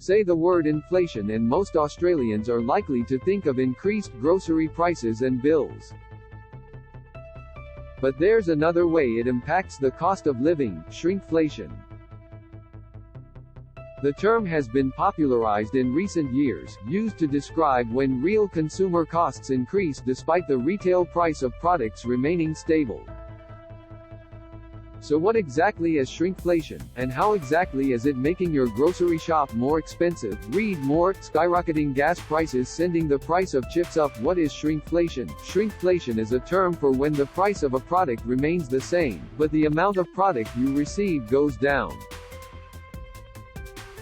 Say the word inflation and most Australians are likely to think of increased grocery prices and bills. But there's another way it impacts the cost of living: shrinkflation. The term has been popularized in recent years, used to describe when real consumer costs increase despite the retail price of products remaining stable. So what exactly is shrinkflation, and how exactly is it making your grocery shop more expensive? Read more. Skyrocketing gas prices sending the price of chips up. What is shrinkflation? Shrinkflation is a term for when the price of a product remains the same, but the amount of product you receive goes down.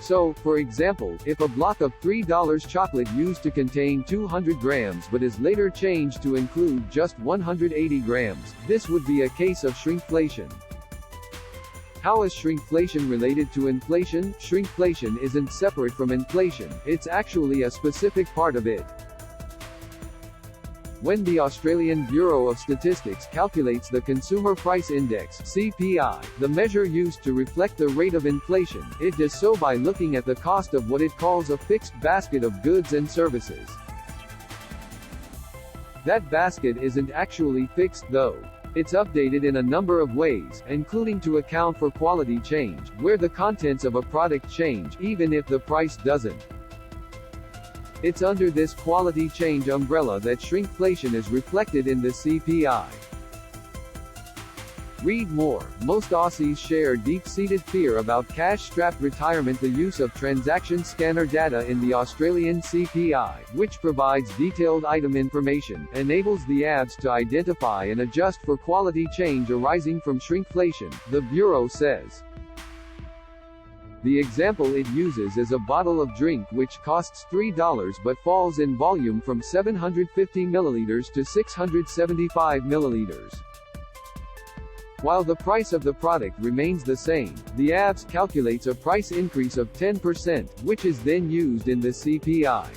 So, for example, if a block of $3 chocolate used to contain 200 grams but is later changed to include just 180 grams, this would be a case of shrinkflation. How is shrinkflation related to inflation? Shrinkflation isn't separate from inflation, it's actually a specific part of it. When the Australian Bureau of Statistics calculates the Consumer Price Index (CPI), the measure used to reflect the rate of inflation, it does so by looking at the cost of what it calls a fixed basket of goods and services. That basket isn't actually fixed, though. It's updated in a number of ways, including to account for quality change, where the contents of a product change, even if the price doesn't. It's under this quality change umbrella that shrinkflation is reflected in the CPI. Read more. Most Aussies share deep-seated fear about cash-strapped retirement. The use of transaction scanner data in the Australian CPI, which provides detailed item information, enables the apps to identify and adjust for quality change arising from shrinkflation, the Bureau says. The example it uses is a bottle of drink which costs $3 but falls in volume from 750 milliliters to 675 milliliters. While the price of the product remains the same, the ABS calculates a price increase of 10%, which is then used in the CPI.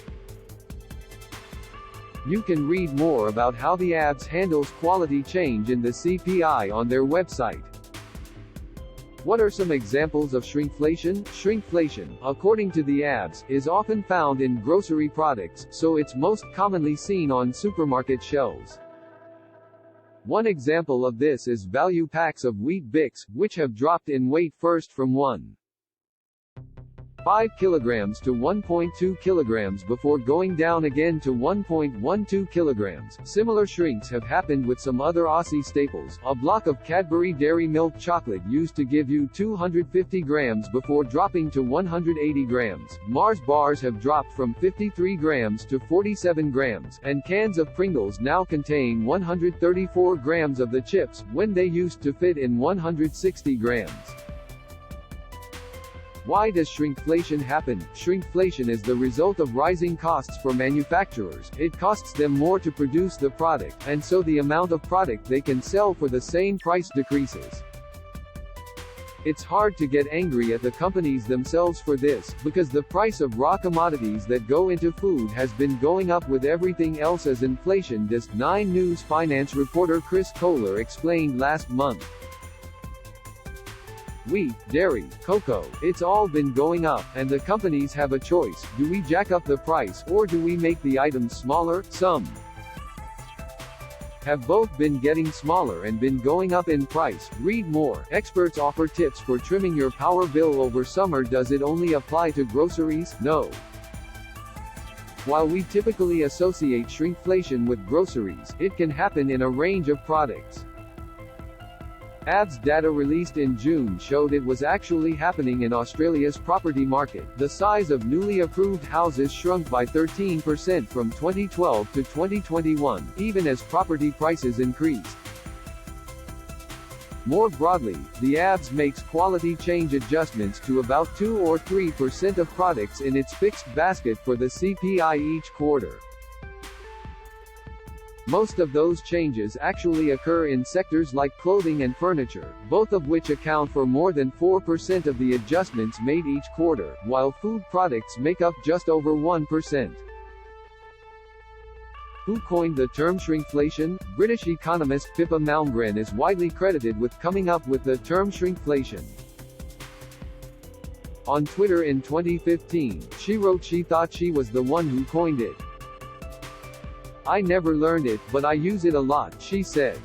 You can read more about how the ABS handles quality change in the CPI on their website. What are some examples of shrinkflation? Shrinkflation, according to the ABS, is often found in grocery products, so it's most commonly seen on supermarket shelves. One example of this is value packs of Wheat Bix, which have dropped in weight first from 1.5 kilograms to 1.2 kilograms before going down again to 1.12 kilograms. Similar shrinks have happened with some other Aussie staples. A block of Cadbury Dairy Milk chocolate used to give you 250 grams before dropping to 180 grams. Mars bars have dropped from 53 grams to 47 grams, and cans of Pringles now contain 134 grams of the chips, when they used to fit in 160 grams. Why does shrinkflation happen? Shrinkflation is the result of rising costs for manufacturers. It costs them more to produce the product, and so the amount of product they can sell for the same price decreases. It's hard to get angry at the companies themselves for this, because the price of raw commodities that go into food has been going up with everything else as inflation does. 9 News finance reporter Chris Kohler explained last month. Wheat, dairy, cocoa, it's all been going up, and the companies have a choice: do we jack up the price, or do we make the items smaller? Some have both been getting smaller and been going up in price. Read more. Experts offer tips for trimming your power bill over summer. Does it only apply to groceries? No. While we typically associate shrinkflation with groceries, it can happen in a range of products. ABS data released in June showed it was actually happening in Australia's property market. The size of newly approved houses shrunk by 13% from 2012 to 2021, even as property prices increased. More broadly, the ABS makes quality change adjustments to about 2 or 3% of products in its fixed basket for the CPI each quarter. Most of those changes actually occur in sectors like clothing and furniture, both of which account for more than 4% of the adjustments made each quarter, while food products make up just over 1%. Who coined the term shrinkflation? British economist Pippa Malmgren is widely credited with coming up with the term shrinkflation. On Twitter in 2015, she wrote she thought she was the one who coined it. "I never learned it, but I use it a lot," she said.